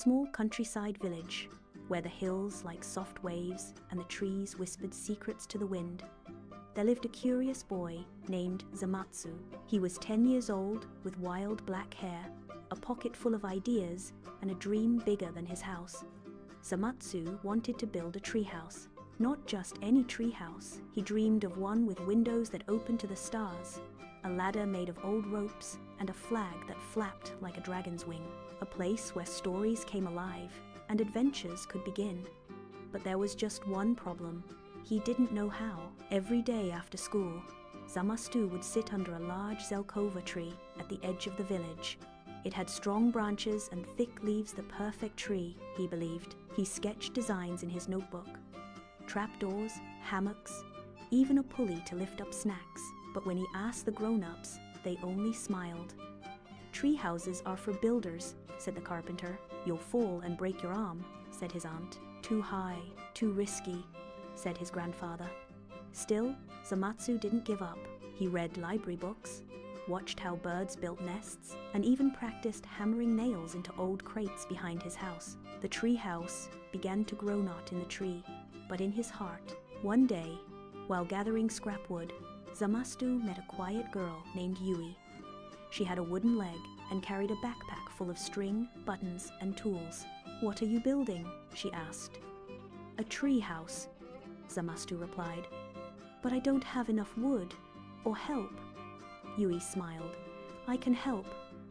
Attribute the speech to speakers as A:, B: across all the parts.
A: small countryside village, where the hills like soft waves and the trees whispered secrets to the wind, there lived a curious boy named Zamatsu. He was 10 years old, with wild black hair, a pocket full of ideas, and a dream bigger than his house. Zamatsu wanted to build a treehouse. Not just any treehouse, he dreamed of one with windows that opened to the stars, a ladder made of old ropes, and a flag that flapped like a dragon's wing. A place where stories came alive and adventures could begin. But there was just one problem. He didn't know how. Every day after school, Zamatsu would sit under a large zelkova tree at the edge of the village. It had strong branches and thick leaves, the perfect tree, he believed. He sketched designs in his notebook. Trapdoors, hammocks, even a pulley to lift up snacks. But when he asked the grown-ups, they only smiled. "Tree houses are for builders," said the carpenter. "You'll fall and break your arm," said his aunt. "Too high, too risky," said his grandfather. Still, Zamatsu didn't give up. He read library books, watched how birds built nests, and even practiced hammering nails into old crates behind his house. The tree house began to grow not in the tree, but in his heart. One day, while gathering scrap wood, Zamatsu met a quiet girl named Yui. She had a wooden leg and carried a backpack full of string, buttons, and tools. "What are you building?" she asked. "A tree house," Zamatsu replied. "But I don't have enough wood or help." Yui smiled. "I can help.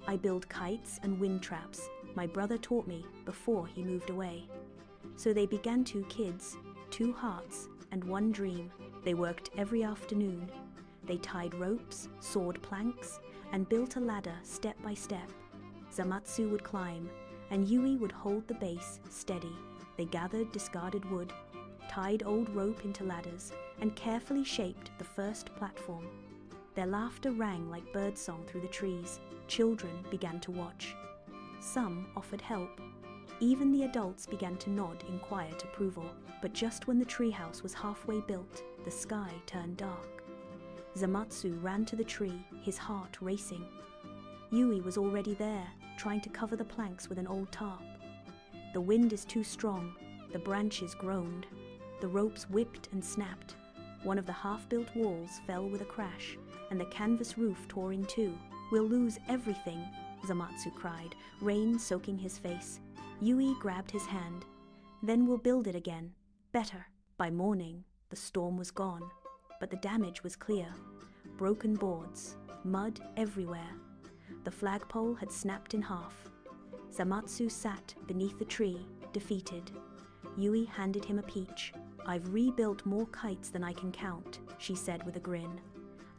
A: I build kites and wind traps. My brother taught me before he moved away." So they began, 2 kids, 2 hearts, and 1 dream. They worked every afternoon. They tied ropes, sawed planks, and built a ladder step by step. Zamatsu would climb, and Yui would hold the base steady. They gathered discarded wood, tied old rope into ladders, and carefully shaped the first platform. Their laughter rang like birdsong through the trees. Children began to watch. Some offered help. Even the adults began to nod in quiet approval. But just when the treehouse was halfway built, the sky turned dark. Zamatsu ran to the tree, his heart racing. Yui was already there, trying to cover the planks with an old tarp. The wind is too strong. The branches groaned. The ropes whipped and snapped. One of the half-built walls fell with a crash, and the canvas roof tore in 2. "We'll lose everything," Zamatsu cried, rain soaking his face. Yui grabbed his hand. "Then we'll build it again. Better." By morning, the storm was gone, but the damage was clear. Broken boards, mud everywhere. The flagpole had snapped in half. Zamatsu sat beneath the tree, defeated. Yui handed him a peach. "I've rebuilt more kites than I can count," she said with a grin.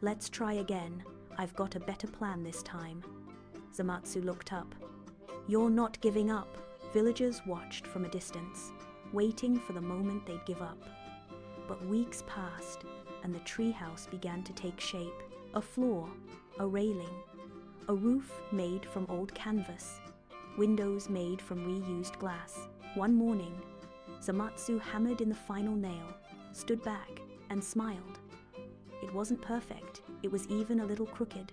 A: "Let's try again. I've got a better plan this time." Zamatsu looked up. "You're not giving up." Villagers watched from a distance, waiting for the moment they'd give up. But weeks passed, and the treehouse began to take shape. A floor, a railing, a roof made from old canvas, windows made from reused glass. One morning, Zamatsu hammered in the final nail, stood back, and smiled. It wasn't perfect, it was even a little crooked.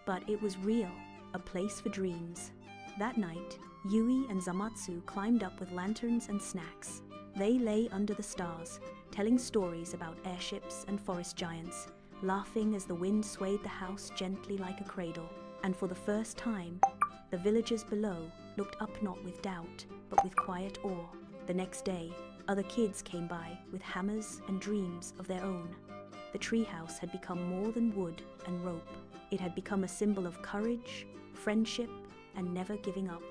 A: But it was real, a place for dreams. That night, Yui and Zamatsu climbed up with lanterns and snacks. They lay under the stars, telling stories about airships and forest giants, laughing as the wind swayed the house gently like a cradle. And for the first time, the villagers below looked up not with doubt, but with quiet awe. The next day, other kids came by with hammers and dreams of their own. The treehouse had become more than wood and rope. It had become a symbol of courage, friendship, and never giving up.